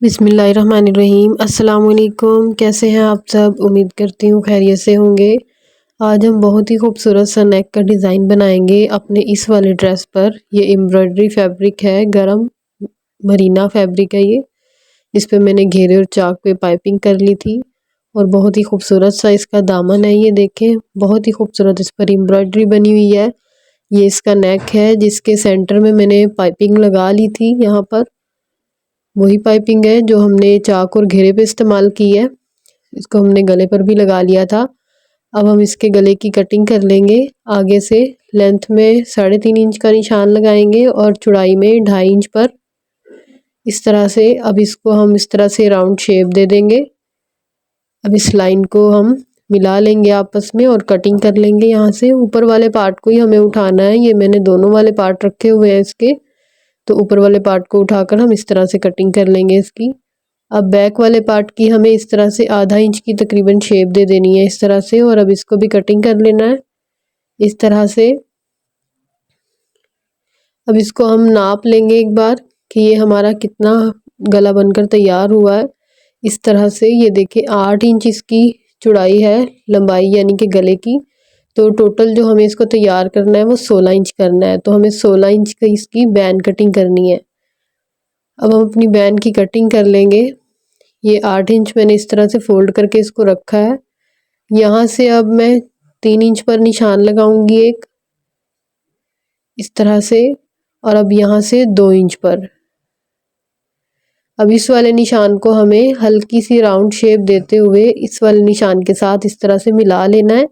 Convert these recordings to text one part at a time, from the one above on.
बिस्मिल्लाहिर्रहमानिर्रहीम। अस्सलाम वालेकुम। कैसे हैं आप सब? उम्मीद करती हूँ खैरियत से होंगे। आज हम बहुत ही खूबसूरत सा नेक का डिज़ाइन बनाएंगे अपने इस वाले ड्रेस पर। ये एम्ब्रॉयडरी फैब्रिक है, गरम मरीना फैब्रिक है ये। इस पे मैंने घेरे और चाक पे पाइपिंग कर ली थी और बहुत ही खूबसूरत सा इसका दामन है। ये देखें, बहुत ही खूबसूरत इस पर एम्ब्रॉयडरी बनी हुई है। ये इसका नेक है जिसके सेंटर में मैंने पाइपिंग लगा ली थी। यहाँ पर वही पाइपिंग है जो हमने चाक और घेरे पे इस्तेमाल की है। इसको हमने गले पर भी लगा लिया था। अब हम इसके गले की कटिंग कर लेंगे। आगे से लेंथ में 3.5 इंच का निशान लगाएंगे और चौड़ाई में 2.5 इंच पर इस तरह से। अब इसको हम इस तरह से राउंड शेप दे देंगे। अब इस लाइन को हम मिला लेंगे आपस में और कटिंग कर लेंगे। यहाँ से ऊपर वाले पार्ट को ही हमें उठाना है। ये मैंने दोनों वाले पार्ट रखे हुए हैं इसके, तो ऊपर वाले पार्ट को उठाकर हम इस तरह से कटिंग कर लेंगे इसकी। अब बैक वाले पार्ट की हमें इस तरह से 1/2 इंच की तकरीबन शेप दे देनी है इस तरह से, और अब इसको भी कटिंग कर लेना है इस तरह से। अब इसको हम नाप लेंगे एक बार कि ये हमारा कितना गला बनकर तैयार हुआ है। इस तरह से ये देखिए 8 इंच इसकी चौड़ाई है, लंबाई यानी कि गले की। तो टोटल जो हमें इसको तैयार करना है वो 16 इंच करना है। तो हमें 16 इंच की इसकी बैन कटिंग करनी है। अब हम अपनी बैन की कटिंग कर लेंगे। ये 8 इंच मैंने इस तरह से फोल्ड करके इसको रखा है। यहाँ से अब मैं 3 इंच पर निशान लगाऊंगी एक इस तरह से, और अब यहाँ से 2 इंच पर। अब इस वाले निशान को हमें हल्की सी राउंड शेप देते हुए इस वाले निशान के साथ इस तरह से मिला लेना है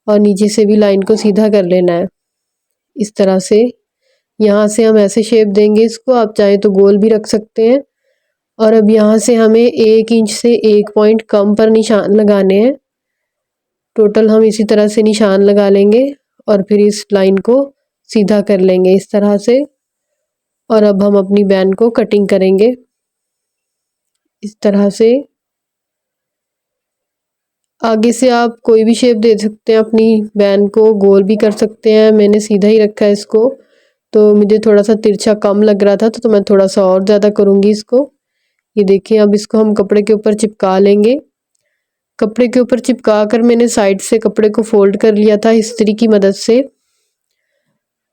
और नीचे से भी लाइन को सीधा कर लेना है इस तरह से। यहाँ से हम ऐसे शेप देंगे इसको, आप चाहे तो गोल भी रख सकते हैं। और अब यहाँ से हमें 1 इंच से 1 पॉइंट कम पर निशान लगाने हैं। टोटल हम इसी तरह से निशान लगा लेंगे और फिर इस लाइन को सीधा कर लेंगे इस तरह से। और अब हम अपनी बैन को कटिंग करेंगे इस तरह से। आगे से आप कोई भी शेप दे सकते हैं, अपनी बैन को गोल भी कर सकते हैं। मैंने सीधा ही रखा है इसको, तो मुझे थोड़ा सा तिरछा कम लग रहा था तो मैं थोड़ा सा और ज़्यादा करूँगी इसको। ये देखिए, अब इसको हम कपड़े के ऊपर चिपका लेंगे। कपड़े के ऊपर चिपका कर मैंने साइड से कपड़े को फोल्ड कर लिया था इस्त्री की मदद से।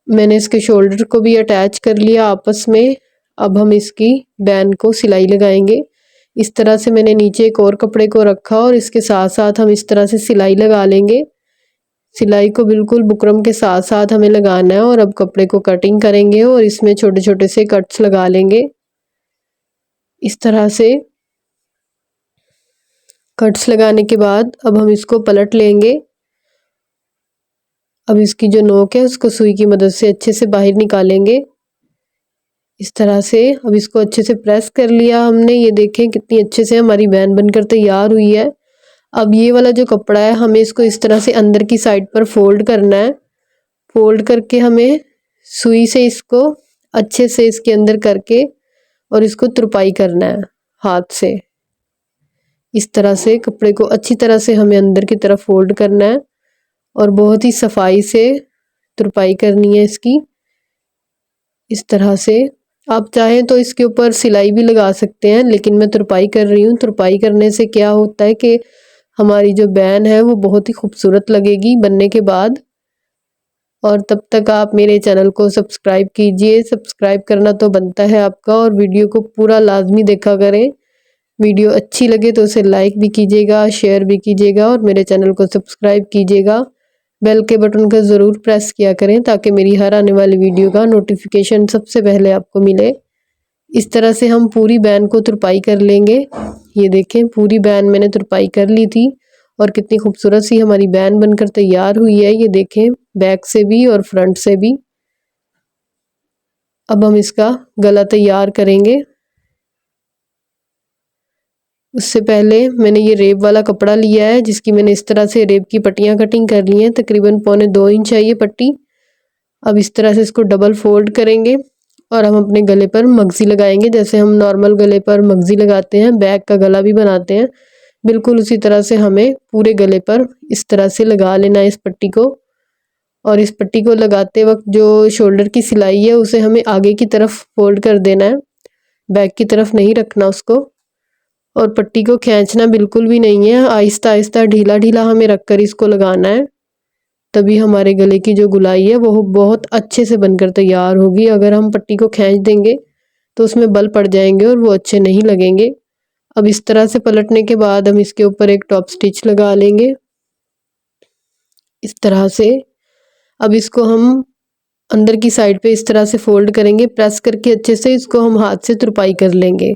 मैंने इसके शोल्डर को भी अटैच कर लिया आपस में। अब हम इसकी बैन को सिलाई लगाएंगे इस तरह से। मैंने नीचे एक और कपड़े को रखा और इसके साथ साथ हम इस तरह से सिलाई लगा लेंगे। सिलाई को बिल्कुल बुकरम के साथ साथ हमें लगाना है। और अब कपड़े को कटिंग करेंगे और इसमें छोटे छोटे से कट्स लगा लेंगे इस तरह से। कट्स लगाने के बाद अब हम इसको पलट लेंगे। अब इसकी जो नोक है उसको सुई की मदद से अच्छे से बाहर निकालेंगे इस तरह से। अब इसको अच्छे से प्रेस कर लिया हमने। ये देखें कितनी अच्छे से हमारी बैन बनकर तैयार हुई है। अब ये वाला जो कपड़ा है हमें इसको इस तरह से अंदर की साइड पर फोल्ड करना है। फोल्ड करके हमें सुई से इसको अच्छे से इसके अंदर करके और इसको तुरपाई करना है हाथ से इस तरह से। कपड़े को अच्छी तरह से हमें अंदर की तरफ फोल्ड करना है और बहुत ही सफाई से तुरपाई करनी है इसकी इस तरह से। आप चाहें तो इसके ऊपर सिलाई भी लगा सकते हैं, लेकिन मैं तुरपाई कर रही हूँ। तुरपाई करने से क्या होता है कि हमारी जो बैन है वो बहुत ही खूबसूरत लगेगी बनने के बाद। और तब तक आप मेरे चैनल को सब्सक्राइब कीजिए। सब्सक्राइब करना तो बनता है आपका, और वीडियो को पूरा लाजमी देखा करें। वीडियो अच्छी लगे तो उसे लाइक भी कीजिएगा, शेयर भी कीजिएगा और मेरे चैनल को सब्सक्राइब कीजिएगा। बेल के बटन को ज़रूर प्रेस किया करें ताकि मेरी हर आने वाली वीडियो का नोटिफिकेशन सबसे पहले आपको मिले। इस तरह से हम पूरी बैन को तुरपाई कर लेंगे। ये देखें, पूरी बैन मैंने तुरपाई कर ली थी और कितनी खूबसूरत सी हमारी बैन बनकर तैयार हुई है। ये देखें, बैक से भी और फ्रंट से भी। अब हम इसका गला तैयार करेंगे। उससे पहले मैंने ये रेब वाला कपड़ा लिया है जिसकी मैंने इस तरह से रेब की पट्टियाँ कटिंग कर ली हैं। तकरीबन 1.25 इंच है ये पट्टी। अब इस तरह से इसको डबल फोल्ड करेंगे और हम अपने गले पर मगजी लगाएंगे। जैसे हम नॉर्मल गले पर मगजी लगाते हैं, बैक का गला भी बनाते हैं, बिल्कुल उसी तरह से हमें पूरे गले पर इस तरह से लगा लेना है इस पट्टी को। और इस पट्टी को लगाते वक्त जो शोल्डर की सिलाई है उसे हमें आगे की तरफ फोल्ड कर देना है बैक की तरफ नहीं रखना उसको, और पट्टी को खींचना बिल्कुल भी नहीं है। आहिस्ता आहिस्ता ढीला ढीला हमें रखकर इसको लगाना है, तभी हमारे गले की जो गुलाई है वो बहुत अच्छे से बनकर तैयार होगी। अगर हम पट्टी को खींच देंगे तो उसमें बल पड़ जाएंगे और वो अच्छे नहीं लगेंगे। अब इस तरह से पलटने के बाद हम इसके ऊपर एक टॉप स्टिच लगा लेंगे इस तरह से। अब इसको हम अंदर की साइड पे इस तरह से फोल्ड करेंगे, प्रेस करके अच्छे से इसको हम हाथ से तुरपाई कर लेंगे।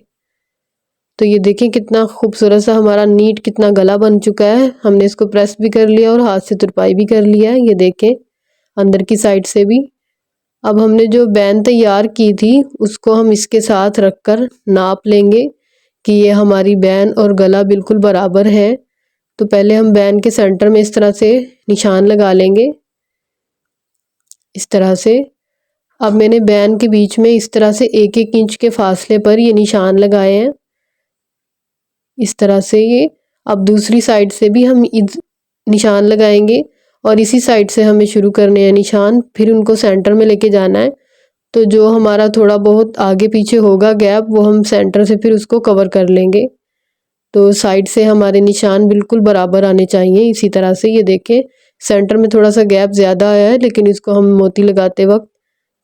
तो ये देखें कितना खूबसूरत सा हमारा नीट कितना गला बन चुका है। हमने इसको प्रेस भी कर लिया और हाथ से तुरपाई भी कर लिया है, ये देखें अंदर की साइड से भी। अब हमने जो बैन तैयार की थी उसको हम इसके साथ रखकर नाप लेंगे कि ये हमारी बैन और गला बिल्कुल बराबर है। तो पहले हम बैन के सेंटर में इस तरह से निशान लगा लेंगे इस तरह से। अब मैंने बैन के बीच में इस तरह से 1-1 इंच के फासले पर ये निशान लगाए हैं इस तरह से ये। अब दूसरी साइड से भी हम निशान लगाएंगे और इसी साइड से हमें शुरू करने हैं निशान, फिर उनको सेंटर में लेके जाना है। तो जो हमारा थोड़ा बहुत आगे पीछे होगा गैप, वो हम सेंटर से फिर उसको कवर कर लेंगे। तो साइड से हमारे निशान बिल्कुल बराबर आने चाहिए इसी तरह से। ये देखें सेंटर में थोड़ा सा गैप ज़्यादा आया है, लेकिन इसको हम मोती लगाते वक्त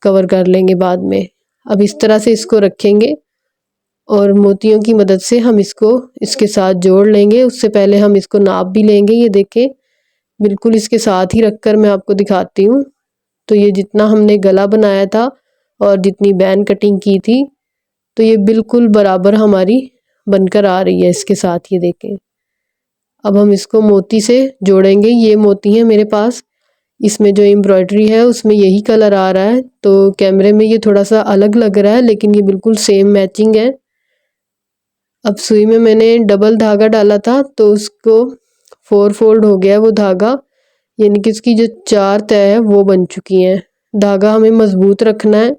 कवर कर लेंगे बाद में। अब इस तरह से इसको रखेंगे और मोतियों की मदद से हम इसको इसके साथ जोड़ लेंगे। उससे पहले हम इसको नाप भी लेंगे। ये देखें बिल्कुल इसके साथ ही रखकर मैं आपको दिखाती हूँ। तो ये जितना हमने गला बनाया था और जितनी बैन कटिंग की थी, तो ये बिल्कुल बराबर हमारी बनकर आ रही है इसके साथ, ये देखें। अब हम इसको मोती से जोड़ेंगे। ये मोती है मेरे पास, इसमें जो एम्ब्रॉयडरी है उसमें यही कलर आ रहा है। तो कैमरे में ये थोड़ा सा अलग लग रहा है, लेकिन ये बिल्कुल सेम मैचिंग है। अब सुई में मैंने डबल धागा डाला था तो उसको 4 फोल्ड हो गया वो धागा, यानी कि उसकी जो 4 तय है वो बन चुकी हैं। धागा हमें मजबूत रखना है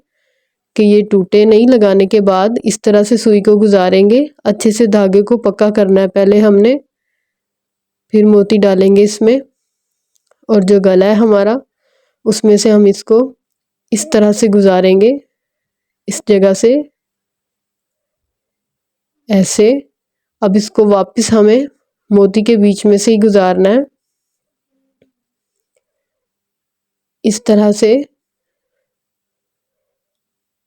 कि ये टूटे नहीं। लगाने के बाद इस तरह से सुई को गुजारेंगे, अच्छे से धागे को पक्का करना है पहले हमने, फिर मोती डालेंगे इसमें। और जो गला है हमारा उसमें से हम इसको इस तरह से गुजारेंगे, इस जगह से ऐसे। अब इसको वापस हमें मोती के बीच में से ही गुजारना है इस तरह से।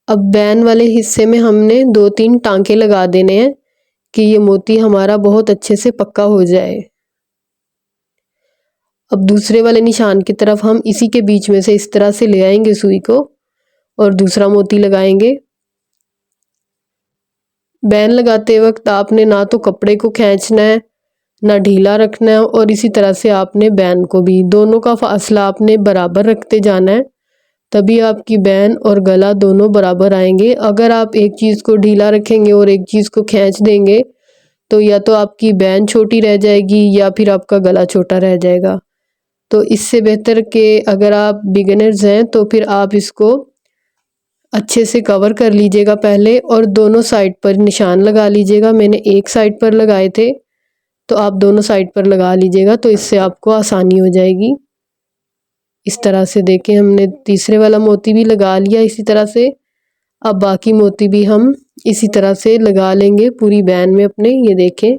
अब बैन वाले हिस्से में हमने 2-3 टांके लगा देने हैं कि ये मोती हमारा बहुत अच्छे से पक्का हो जाए। अब दूसरे वाले निशान की तरफ हम इसी के बीच में से इस तरह से ले आएंगे सुई को और दूसरा मोती लगाएंगे। बैन लगाते वक्त आपने ना तो कपड़े को खींचना है ना ढीला रखना है, और इसी तरह से आपने बैन को भी, दोनों का फासला आपने बराबर रखते जाना है, तभी आपकी बैन और गला दोनों बराबर आएंगे। अगर आप एक चीज़ को ढीला रखेंगे और एक चीज़ को खींच देंगे तो या तो आपकी बैन छोटी रह जाएगी या फिर आपका गला छोटा रह जाएगा। तो इससे बेहतर कि अगर आप बिगिनर्स हैं तो फिर आप इसको अच्छे से कवर कर लीजिएगा पहले और दोनों साइड पर निशान लगा लीजिएगा। मैंने एक साइड पर लगाए थे, तो आप दोनों साइड पर लगा लीजिएगा, तो इससे आपको आसानी हो जाएगी। इस तरह से देखें हमने तीसरे वाला मोती भी लगा लिया इसी तरह से। अब बाकी मोती भी हम इसी तरह से लगा लेंगे पूरी बैन में अपने, ये देखें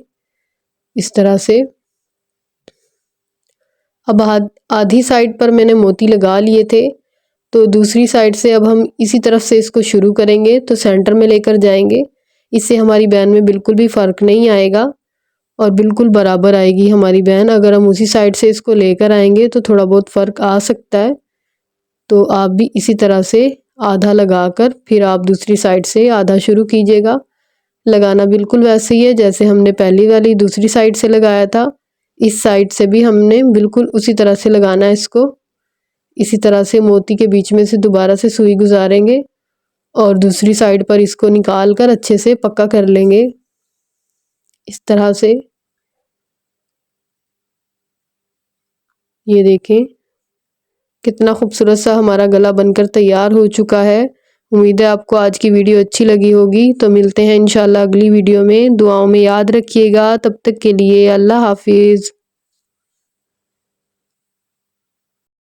इस तरह से। अब आधी साइड पर मैंने मोती लगा लिए थे, तो दूसरी साइड से अब हम इसी तरफ से इसको शुरू करेंगे, तो सेंटर में लेकर जाएंगे। इससे हमारी बैन में बिल्कुल भी फ़र्क नहीं आएगा और बिल्कुल बराबर आएगी हमारी बैन। अगर हम उसी साइड से इसको लेकर आएंगे तो थोड़ा बहुत फ़र्क आ सकता है। तो आप भी इसी तरह से आधा लगाकर फिर आप दूसरी साइड से आधा शुरू कीजिएगा। लगाना बिल्कुल वैसे ही है जैसे हमने पहली वाली दूसरी साइड से लगाया था। इस साइड से भी हमने बिल्कुल उसी तरह से लगाना है इसको। इसी तरह से मोती के बीच में से दोबारा से सुई गुजारेंगे और दूसरी साइड पर इसको निकाल कर अच्छे से पक्का कर लेंगे इस तरह से। ये देखें कितना खूबसूरत सा हमारा गला बनकर तैयार हो चुका है। उम्मीद है आपको आज की वीडियो अच्छी लगी होगी। तो मिलते हैं इंशाल्लाह अगली वीडियो में। दुआओं में याद रखिएगा। तब तक के लिए अल्लाह हाफिज़।